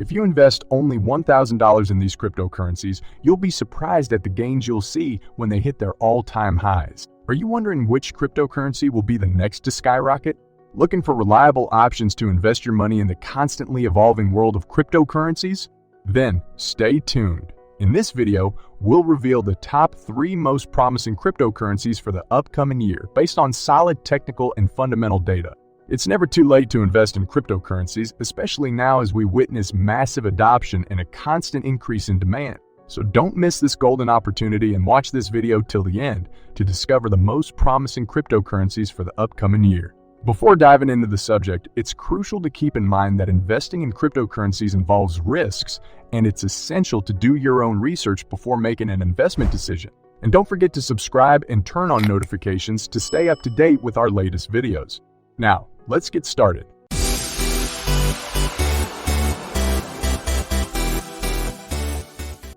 If you invest only $1,000 in these cryptocurrencies, you'll be surprised at the gains you'll see when they hit their all-time highs. Are you wondering which cryptocurrency will be the next to skyrocket? Looking for reliable options to invest your money in the constantly evolving world of cryptocurrencies? Then stay tuned. In this video, we'll reveal the top 3 most promising cryptocurrencies for the upcoming year based on solid technical and fundamental data. It's never too late to invest in cryptocurrencies, especially now as we witness massive adoption and a constant increase in demand. So don't miss this golden opportunity and watch this video till the end to discover the most promising cryptocurrencies for the upcoming year. Before diving into the subject, it's crucial to keep in mind that investing in cryptocurrencies involves risks, and it's essential to do your own research before making an investment decision. And don't forget to subscribe and turn on notifications to stay up to date with our latest videos. Now, let's get started.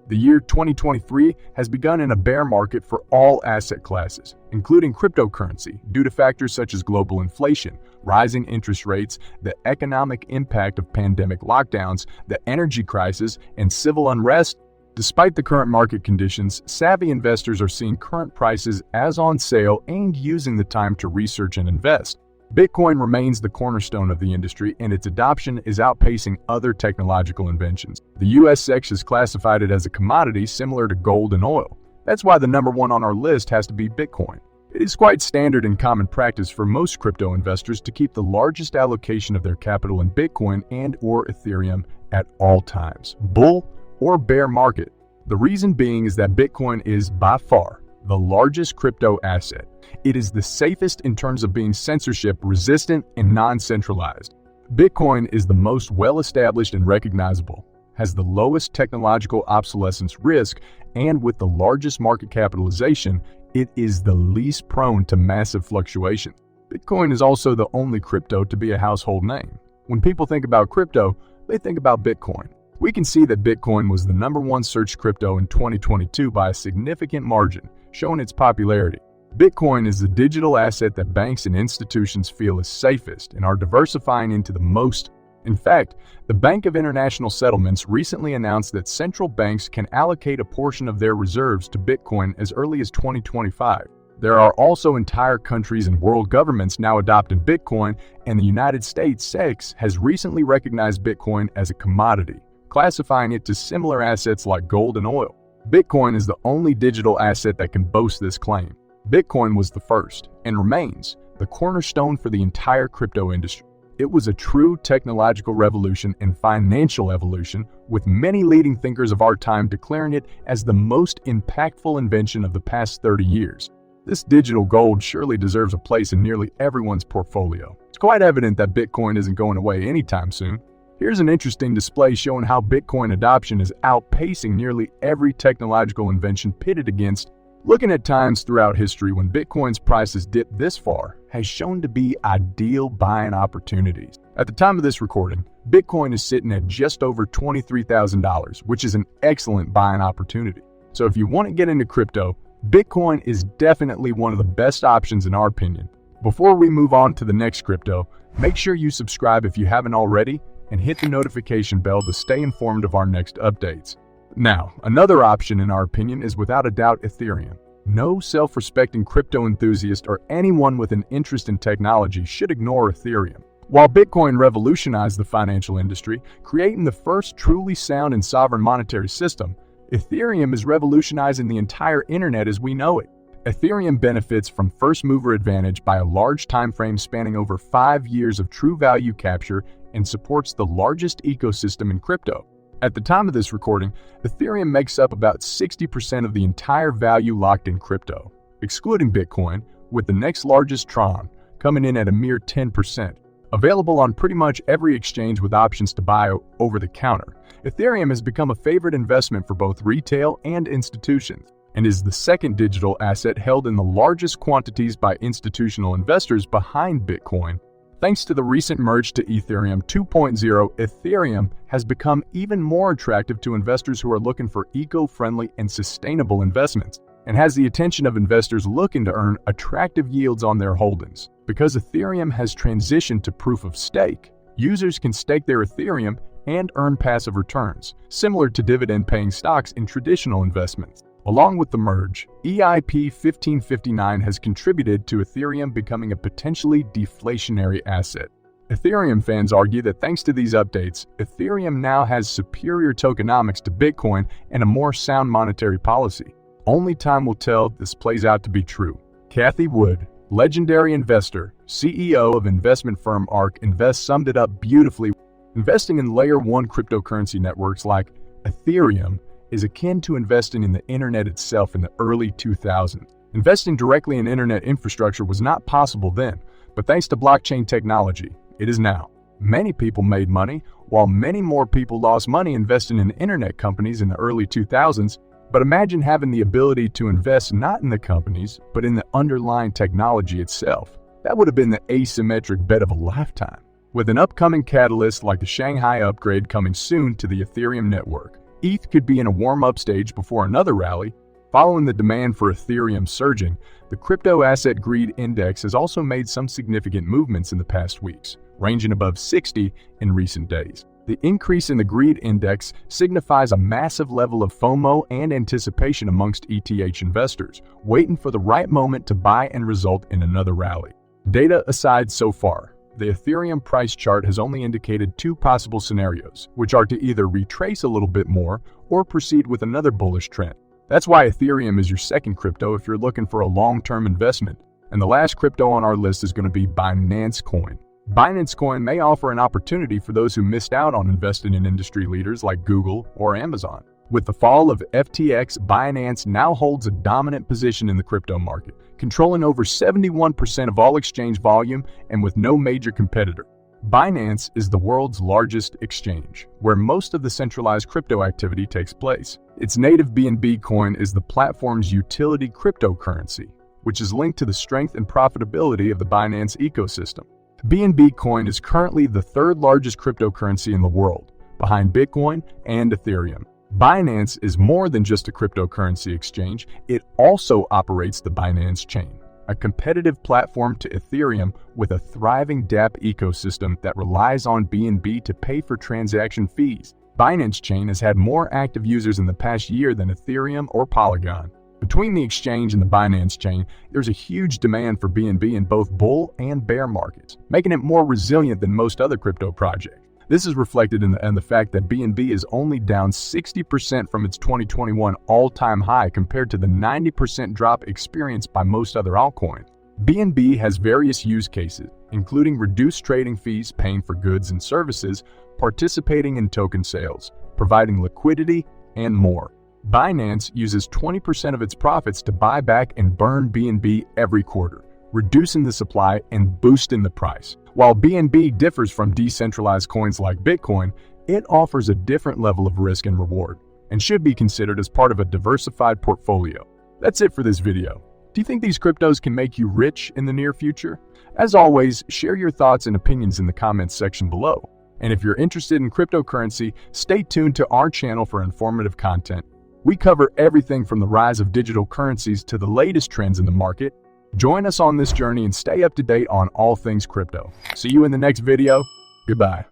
The year 2023 has begun in a bear market for all asset classes, including cryptocurrency, due to factors such as global inflation, rising interest rates, the economic impact of pandemic lockdowns, the energy crisis, and civil unrest. Despite the current market conditions, savvy investors are seeing current prices as on sale and using the time to research and invest. Bitcoin remains the cornerstone of the industry, and its adoption is outpacing other technological inventions. The US SEC has classified it as a commodity similar to gold and oil. That's why the number 1 on our list has to be Bitcoin. It is quite standard and common practice for most crypto investors to keep the largest allocation of their capital in Bitcoin and/or Ethereum at all times, bull or bear market. The reason being is that Bitcoin is by far the largest crypto asset. It is the safest in terms of being censorship resistant and non-centralized. Bitcoin is the most well-established and recognizable, has the lowest technological obsolescence risk, and with the largest market capitalization, it is the least prone to massive fluctuations. Bitcoin is also the only crypto to be a household name. When people think about crypto, they think about Bitcoin. We can see that Bitcoin was the number 1 searched crypto in 2022 by a significant margin, showing its popularity. Bitcoin is the digital asset that banks and institutions feel is safest and are diversifying into the most. In fact, the Bank of International Settlements recently announced that central banks can allocate a portion of their reserves to Bitcoin as early as 2025. There are also entire countries and world governments now adopting Bitcoin, and the United States SEC has recently recognized Bitcoin as a commodity, classifying it to similar assets like gold and oil. Bitcoin is the only digital asset that can boast this claim. Bitcoin was the first, and remains, the cornerstone for the entire crypto industry. It was a true technological revolution and financial evolution, with many leading thinkers of our time declaring it as the most impactful invention of the past 30 years. This digital gold surely deserves a place in nearly everyone's portfolio. It's quite evident that Bitcoin isn't going away anytime soon. Here's an interesting display showing how Bitcoin adoption is outpacing nearly every technological invention pitted against. Looking at times throughout history when Bitcoin's prices dipped this far has shown to be ideal buying opportunities. At the time of this recording, Bitcoin is sitting at just over $23,000, which is an excellent buying opportunity. So if you want to get into crypto, Bitcoin is definitely one of the best options in our opinion. Before we move on to the next crypto, make sure you subscribe if you haven't already and hit the notification bell to stay informed of our next updates. Now, another option in our opinion is without a doubt Ethereum. No self-respecting crypto enthusiast or anyone with an interest in technology should ignore Ethereum. While Bitcoin revolutionized the financial industry, creating the first truly sound and sovereign monetary system, Ethereum is revolutionizing the entire internet as we know it. Ethereum benefits from first-mover advantage by a large time frame spanning over 5 years of true value capture and supports the largest ecosystem in crypto. At the time of this recording, Ethereum makes up about 60% of the entire value locked in crypto, excluding Bitcoin, with the next largest Tron coming in at a mere 10%. Available on pretty much every exchange with options to buy over the counter, Ethereum has become a favorite investment for both retail and institutions, and is the second digital asset held in the largest quantities by institutional investors behind Bitcoin. Thanks to the recent merge to Ethereum 2.0, Ethereum has become even more attractive to investors who are looking for eco-friendly and sustainable investments, and has the attention of investors looking to earn attractive yields on their holdings. Because Ethereum has transitioned to proof of stake, users can stake their Ethereum and earn passive returns, similar to dividend-paying stocks in traditional investments. Along with the merge, EIP 1559 has contributed to Ethereum becoming a potentially deflationary asset. Ethereum fans argue that thanks to these updates, Ethereum now has superior tokenomics to Bitcoin and a more sound monetary policy. Only time will tell if this plays out to be true. Cathie Wood, legendary investor, CEO of investment firm ARK Invest, summed it up beautifully. Investing in Layer 1 cryptocurrency networks like Ethereum is akin to investing in the internet itself in the early 2000s. Investing directly in internet infrastructure was not possible then, but thanks to blockchain technology, it is now. Many people made money, while many more people lost money investing in internet companies in the early 2000s. But imagine having the ability to invest not in the companies, but in the underlying technology itself. That would have been the asymmetric bet of a lifetime. With an upcoming catalyst like the Shanghai upgrade coming soon to the Ethereum network, ETH could be in a warm-up stage before another rally. Following the demand for Ethereum surging, the Crypto Asset Greed Index has also made some significant movements in the past weeks, ranging above 60 in recent days. The increase in the Greed Index signifies a massive level of FOMO and anticipation amongst ETH investors, waiting for the right moment to buy and result in another rally. Data aside so far, the Ethereum price chart has only indicated two possible scenarios, which are to either retrace a little bit more or proceed with another bullish trend. That's why Ethereum is your second crypto if you're looking for a long-term investment. And the last crypto on our list is going to be Binance Coin. Binance Coin may offer an opportunity for those who missed out on investing in industry leaders like Google or Amazon. With the fall of FTX, Binance now holds a dominant position in the crypto market, controlling over 71% of all exchange volume and with no major competitor. Binance is the world's largest exchange, where most of the centralized crypto activity takes place. Its native BNB coin is the platform's utility cryptocurrency, which is linked to the strength and profitability of the Binance ecosystem. BNB coin is currently the third largest cryptocurrency in the world, behind Bitcoin and Ethereum. Binance is more than just a cryptocurrency exchange, it also operates the Binance Chain, a competitive platform to Ethereum with a thriving dApp ecosystem that relies on BNB to pay for transaction fees. Binance Chain has had more active users in the past year than Ethereum or Polygon. Between the exchange and the Binance Chain, there's a huge demand for BNB in both bull and bear markets, making it more resilient than most other crypto projects. This is reflected in the fact that BNB is only down 60% from its 2021 all-time high compared to the 90% drop experienced by most other altcoins. BNB has various use cases, including reduced trading fees, paying for goods and services, participating in token sales, providing liquidity, and more. Binance uses 20% of its profits to buy back and burn BNB every quarter, reducing the supply and boosting the price. While BNB differs from decentralized coins like Bitcoin, it offers a different level of risk and reward, and should be considered as part of a diversified portfolio. That's it for this video. Do you think these cryptos can make you rich in the near future? As always, share your thoughts and opinions in the comments section below. And if you're interested in cryptocurrency, stay tuned to our channel for informative content. We cover everything from the rise of digital currencies to the latest trends in the market. Join us on this journey and stay up to date on all things crypto. See you in the next video. Goodbye.